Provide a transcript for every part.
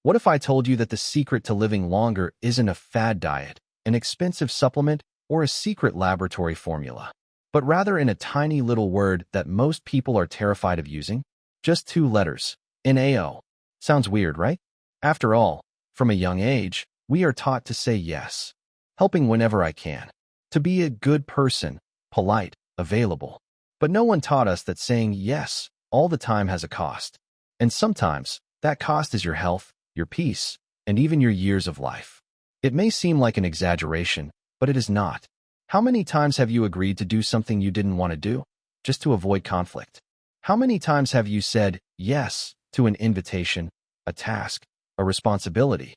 What if I told you that the secret to living longer isn't a fad diet, an expensive supplement, or a secret laboratory formula, but rather in a tiny little word that most people are terrified of using? Just 2 letters. NAO. Sounds weird, right? After all, from a young age, we are taught to say yes, helping whenever I can, to be a good person, polite, available. But no one taught us that saying yes all the time has a cost. And sometimes, that cost is your health, your peace, and even your years of life. It may seem like an exaggeration, but it is not. How many times have you agreed to do something you didn't want to do, just to avoid conflict? How many times have you said yes to an invitation, a task, a responsibility,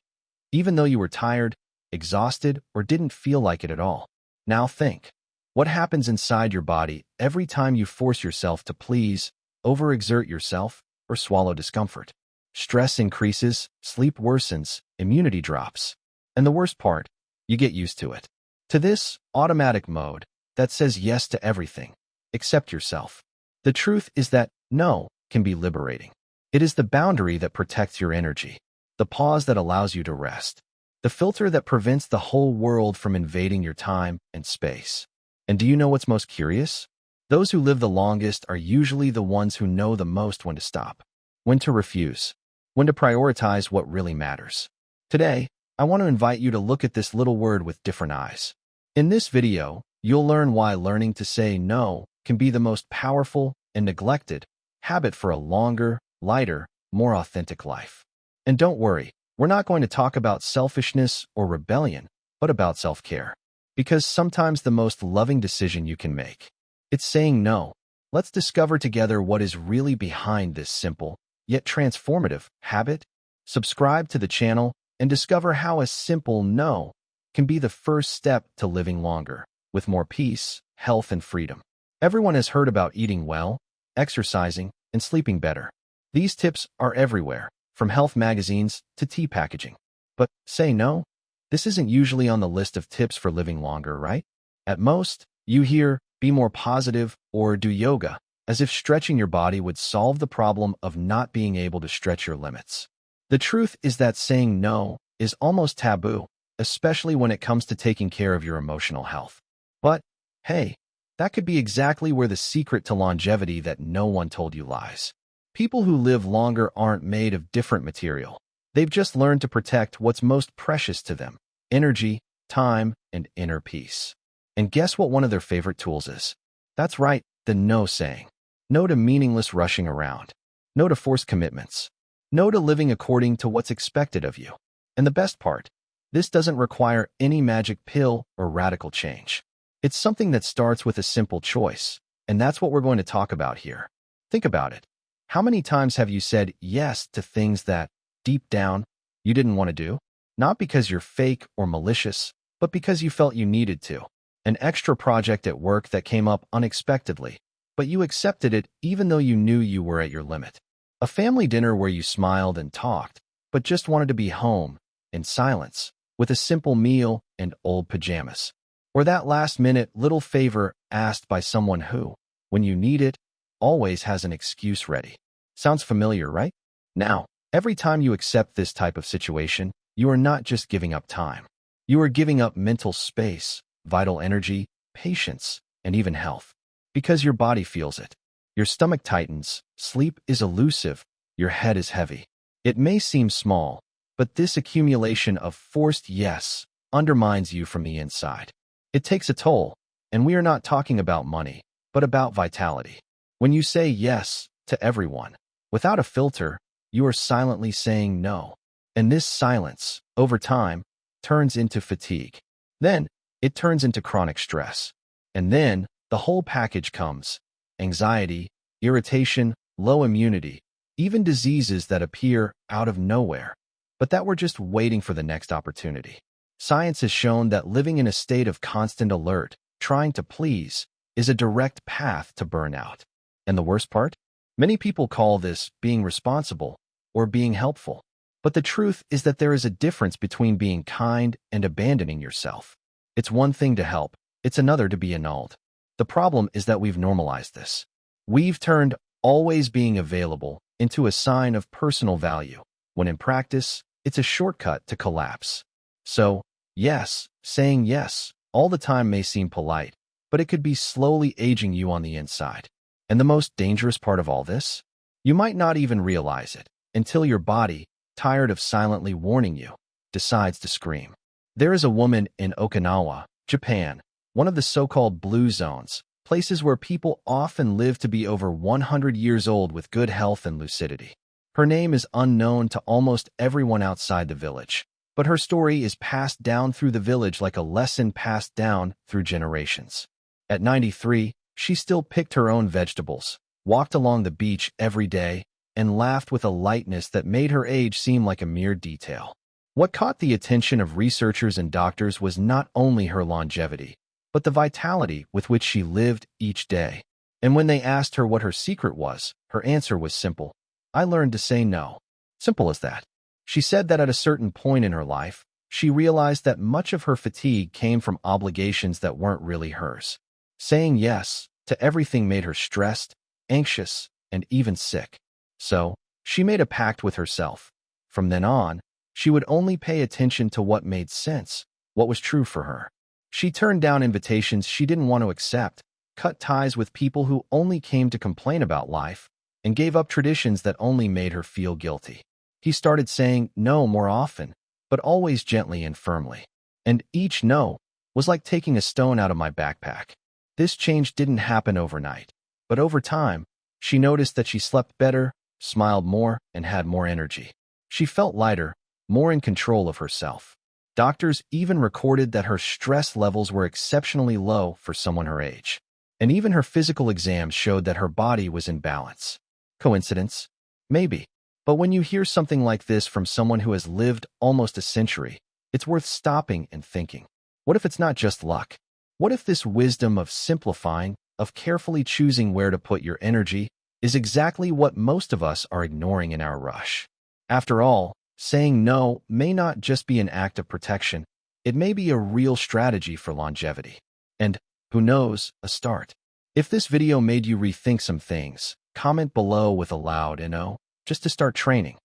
even though you were tired, exhausted, or didn't feel like it at all? Now think. What happens inside your body every time you force yourself to please, overexert yourself, or swallow discomfort? Stress increases, sleep worsens, immunity drops. And the worst part, you get used to it. To this automatic mode that says yes to everything, except yourself. The truth is that no can be liberating. It is the boundary that protects your energy, the pause that allows you to rest, the filter that prevents the whole world from invading your time and space. And do you know what's most curious? Those who live the longest are usually the ones who know the most when to stop, when to refuse, when to prioritize what really matters. Today, I want to invite you to look at this little word with different eyes. In this video, you'll learn why learning to say no can be the most powerful and neglected habit for a longer, lighter, more authentic life. And don't worry, we're not going to talk about selfishness or rebellion, but about self-care. Because sometimes the most loving decision you can make, it's saying no. Let's discover together what is really behind this simple, yet transformative habit. Subscribe to the channel and discover how a simple no can be the first step to living longer, with more peace, health, and freedom. Everyone has heard about eating well, exercising, and sleeping better. These tips are everywhere, from health magazines to tea packaging. But say no? This isn't usually on the list of tips for living longer, right? At most, you hear, be more positive or do yoga, as if stretching your body would solve the problem of not being able to stretch your limits. The truth is that saying no is almost taboo, especially when it comes to taking care of your emotional health. But, hey, that could be exactly where the secret to longevity that no one told you lies. People who live longer aren't made of different material. They've just learned to protect what's most precious to them: energy, time, and inner peace. And guess what one of their favorite tools is? That's right, the no saying. No to meaningless rushing around. No to forced commitments. No to living according to what's expected of you. And the best part, this doesn't require any magic pill or radical change. It's something that starts with a simple choice, and that's what we're going to talk about here. Think about it. How many times have you said yes to things that, deep down, you didn't want to do? Not because you're fake or malicious, but because you felt you needed to. An extra project at work that came up unexpectedly, but you accepted it even though you knew you were at your limit. A family dinner where you smiled and talked, but just wanted to be home, in silence, with a simple meal and old pajamas. Or that last-minute little favor asked by someone who, when you need it, always has an excuse ready. Sounds familiar, right? Now, every time you accept this type of situation, you are not just giving up time. You are giving up mental space, vital energy, patience, and even health. Because your body feels it. Your stomach tightens, sleep is elusive, your head is heavy. It may seem small, but this accumulation of forced yes undermines you from the inside. It takes a toll, and we are not talking about money, but about vitality. When you say yes to everyone, without a filter, you are silently saying no. And this silence, over time, turns into fatigue. Then, it turns into chronic stress. And then, the whole package comes: anxiety, irritation, low immunity, even diseases that appear out of nowhere, but that we're just waiting for the next opportunity. Science has shown that living in a state of constant alert, trying to please, is a direct path to burnout. And the worst part? Many people call this being responsible or being helpful. But the truth is that there is a difference between being kind and abandoning yourself. It's one thing to help, it's another to be annulled. The problem is that we've normalized this. We've turned always being available into a sign of personal value, when in practice, it's a shortcut to collapse. So, yes, saying yes all the time may seem polite, but it could be slowly aging you on the inside. And the most dangerous part of all this? You might not even realize it until your body, tired of silently warning you, decides to scream. There is a woman in Okinawa, Japan, one of the so-called blue zones, places where people often live to be over 100 years old with good health and lucidity. Her name is unknown to almost everyone outside the village, but her story is passed down through the village like a lesson passed down through generations. At 93, she still picked her own vegetables, walked along the beach every day, and laughed with a lightness that made her age seem like a mere detail. What caught the attention of researchers and doctors was not only her longevity, but the vitality with which she lived each day. And when they asked her what her secret was, her answer was simple. I learned to say no. Simple as that. She said that at a certain point in her life, she realized that much of her fatigue came from obligations that weren't really hers. Saying yes to everything made her stressed, anxious, and even sick. So, she made a pact with herself. From then on, she would only pay attention to what made sense, what was true for her. She turned down invitations she didn't want to accept, cut ties with people who only came to complain about life, and gave up traditions that only made her feel guilty. He started saying no more often, but always gently and firmly. And each no was like taking a stone out of my backpack. This change didn't happen overnight, but over time, she noticed that she slept better, smiled more, and had more energy. She felt lighter, more in control of herself. Doctors even recorded that her stress levels were exceptionally low for someone her age. And even her physical exams showed that her body was in balance. Coincidence? Maybe. But when you hear something like this from someone who has lived almost a century, it's worth stopping and thinking. What if it's not just luck? What if this wisdom of simplifying, of carefully choosing where to put your energy, is exactly what most of us are ignoring in our rush? After all, saying no may not just be an act of protection, it may be a real strategy for longevity. And, who knows, a start. If this video made you rethink some things, comment below with a loud "no," just to start training.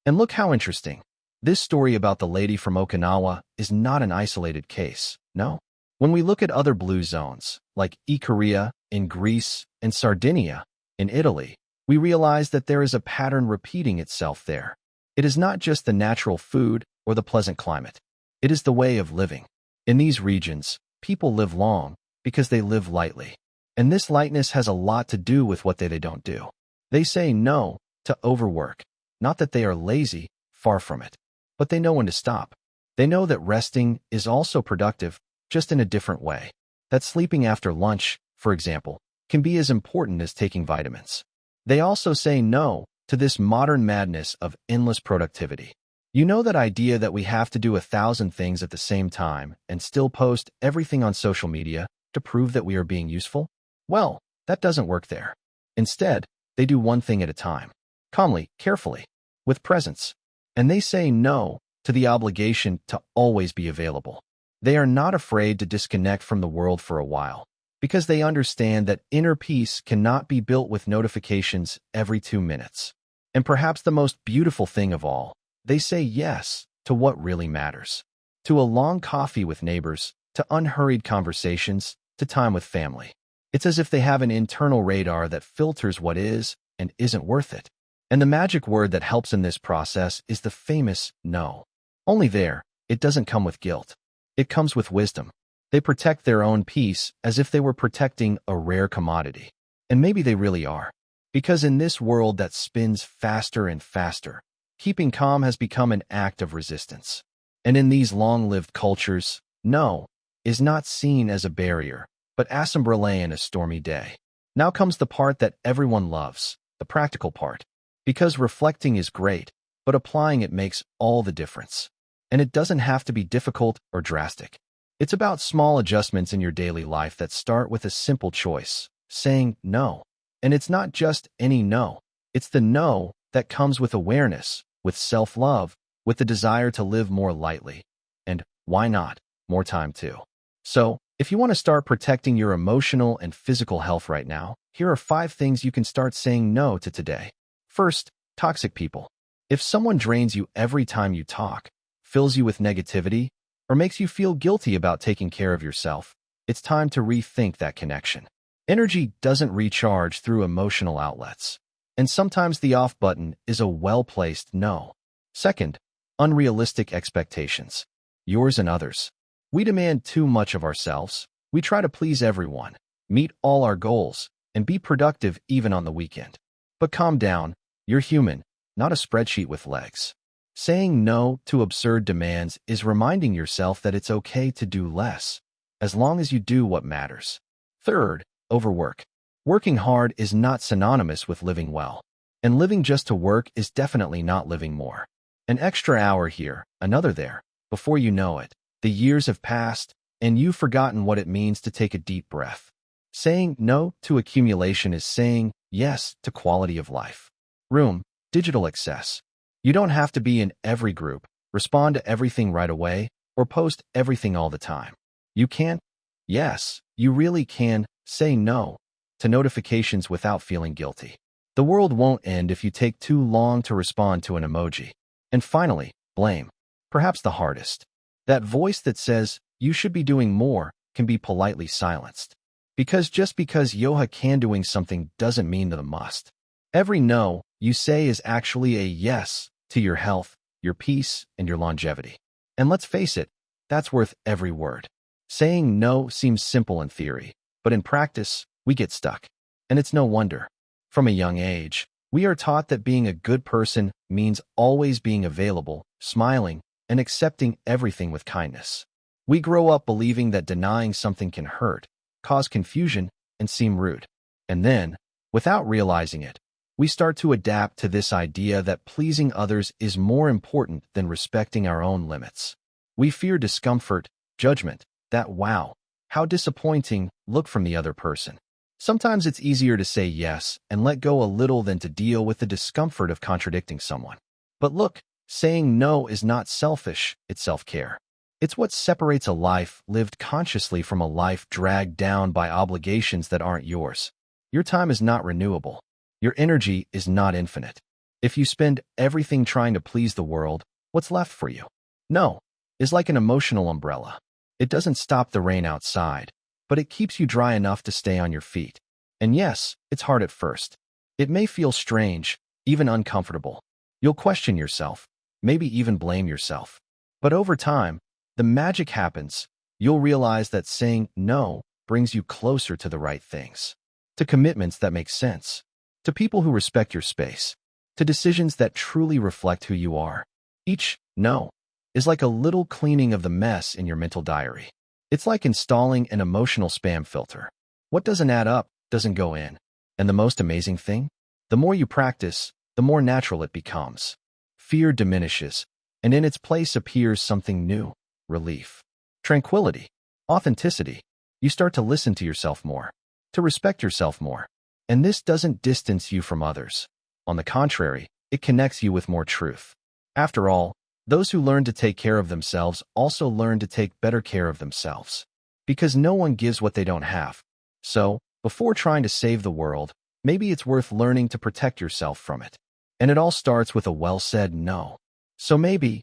And look how interesting. This story about the lady from Okinawa is not an isolated case, no? When we look at other blue zones, like Ikaria in Greece and Sardinia in Italy, we realize that there is a pattern repeating itself there. It is not just the natural food or the pleasant climate. It is the way of living. In these regions, people live long because they live lightly. And this lightness has a lot to do with what they don't do. They say no to overwork. Not that they are lazy, far from it. But they know when to stop. They know that resting is also productive, just in a different way. That sleeping after lunch, for example, can be as important as taking vitamins. They also say no to this modern madness of endless productivity. You know that idea that we have to do 1,000 things at the same time and still post everything on social media to prove that we are being useful? Well, that doesn't work there. Instead, they do one thing at a time. Calmly, carefully, with presence. And they say no to the obligation to always be available. They are not afraid to disconnect from the world for a while, because they understand that inner peace cannot be built with notifications every 2 minutes. And perhaps the most beautiful thing of all, they say yes to what really matters. To a long coffee with neighbors, to unhurried conversations, to time with family. It's as if they have an internal radar that filters what is and isn't worth it. And the magic word that helps in this process is the famous no. Only there, it doesn't come with guilt. It comes with wisdom. They protect their own peace as if they were protecting a rare commodity. And maybe they really are. Because in this world that spins faster and faster, keeping calm has become an act of resistance. And in these long-lived cultures, no is not seen as a barrier, but as umbrella in a stormy day. Now comes the part that everyone loves, the practical part. Because reflecting is great, but applying it makes all the difference. And it doesn't have to be difficult or drastic. It's about small adjustments in your daily life that start with a simple choice, saying no. And it's not just any no. It's the no that comes with awareness, with self-love, with the desire to live more lightly. And why not? More time too. So, if you want to start protecting your emotional and physical health right now, here are 5 things you can start saying no to today. First, toxic people. If someone drains you every time you talk, fills you with negativity, or makes you feel guilty about taking care of yourself, it's time to rethink that connection. Energy doesn't recharge through emotional outlets, and sometimes the off button is a well-placed no. Second, unrealistic expectations. Yours and others. We demand too much of ourselves. We try to please everyone, meet all our goals, and be productive even on the weekend. But calm down, you're human, not a spreadsheet with legs. Saying no to absurd demands is reminding yourself that it's okay to do less, as long as you do what matters. Third, overwork. Working hard is not synonymous with living well, and living just to work is definitely not living more. An extra hour here, another there. Before you know it, the years have passed, and you've forgotten what it means to take a deep breath. Saying no to accumulation is saying yes to quality of life. Room, digital excess. You don't have to be in every group, respond to everything right away, or post everything all the time. You can, yes, you really can, say no to notifications without feeling guilty. The world won't end if you take too long to respond to an emoji. And finally, blame. Perhaps the hardest. That voice that says, you should be doing more, can be politely silenced. Because just because Yoha can doing something doesn't mean the must. Every no you say is actually a yes to your health, your peace, and your longevity. And let's face it, that's worth every word. Saying no seems simple in theory, but in practice, we get stuck. And it's no wonder. From a young age, we are taught that being a good person means always being available, smiling, and accepting everything with kindness. We grow up believing that denying something can hurt, cause confusion, and seem rude. And then, without realizing it, we start to adapt to this idea that pleasing others is more important than respecting our own limits. We fear discomfort, judgment, that wow, how disappointing look from the other person. Sometimes it's easier to say yes and let go a little than to deal with the discomfort of contradicting someone. But look, saying no is not selfish, it's self-care. It's what separates a life lived consciously from a life dragged down by obligations that aren't yours. Your time is not renewable. Your energy is not infinite. If you spend everything trying to please the world, what's left for you? No is like an emotional umbrella. It doesn't stop the rain outside, but it keeps you dry enough to stay on your feet. And yes, it's hard at first. It may feel strange, even uncomfortable. You'll question yourself, maybe even blame yourself. But over time, the magic happens. You'll realize that saying no brings you closer to the right things, to commitments that make sense, to people who respect your space, to decisions that truly reflect who you are. Each no is like a little cleaning of the mess in your mental diary. It's like installing an emotional spam filter. What doesn't add up doesn't go in. And the most amazing thing? The more you practice, the more natural it becomes. Fear diminishes, and in its place appears something new: relief, tranquility, authenticity. You start to listen to yourself more, to respect yourself more. And this doesn't distance you from others. On the contrary, it connects you with more truth. After all, those who learn to take care of themselves also learn to take better care of themselves. Because no one gives what they don't have. So, before trying to save the world, maybe it's worth learning to protect yourself from it. And it all starts with a well-said no. So maybe,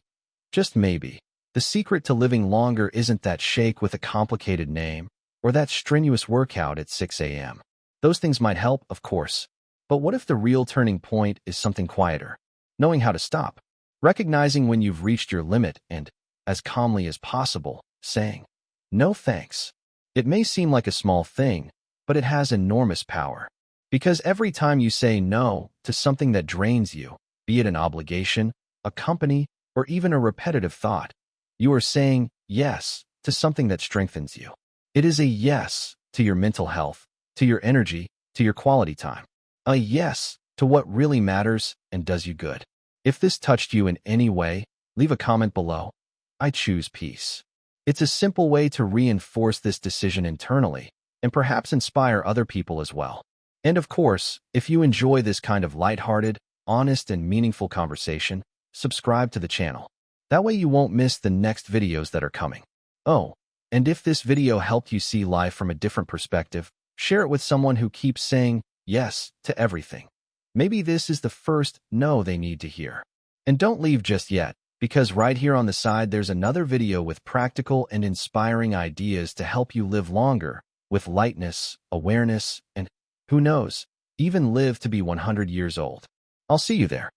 just maybe, the secret to living longer isn't that shake with a complicated name, or that strenuous workout at 6 a.m. Those things might help, of course. But what if the real turning point is something quieter? Knowing how to stop. Recognizing when you've reached your limit and, as calmly as possible, saying, no thanks. It may seem like a small thing, but it has enormous power. Because every time you say no to something that drains you, be it an obligation, a company, or even a repetitive thought, you are saying yes to something that strengthens you. It is a yes to your mental health, to your energy, to your quality time. A yes to what really matters and does you good. If this touched you in any way, leave a comment below. I choose peace. It's a simple way to reinforce this decision internally and perhaps inspire other people as well. And of course, if you enjoy this kind of lighthearted, honest, and meaningful conversation, subscribe to the channel. That way you won't miss the next videos that are coming. Oh, and if this video helped you see life from a different perspective, share it with someone who keeps saying yes to everything. Maybe this is the first no they need to hear. And don't leave just yet, because right here on the side there's another video with practical and inspiring ideas to help you live longer, with lightness, awareness, and, who knows, even live to be 100 years old. I'll see you there.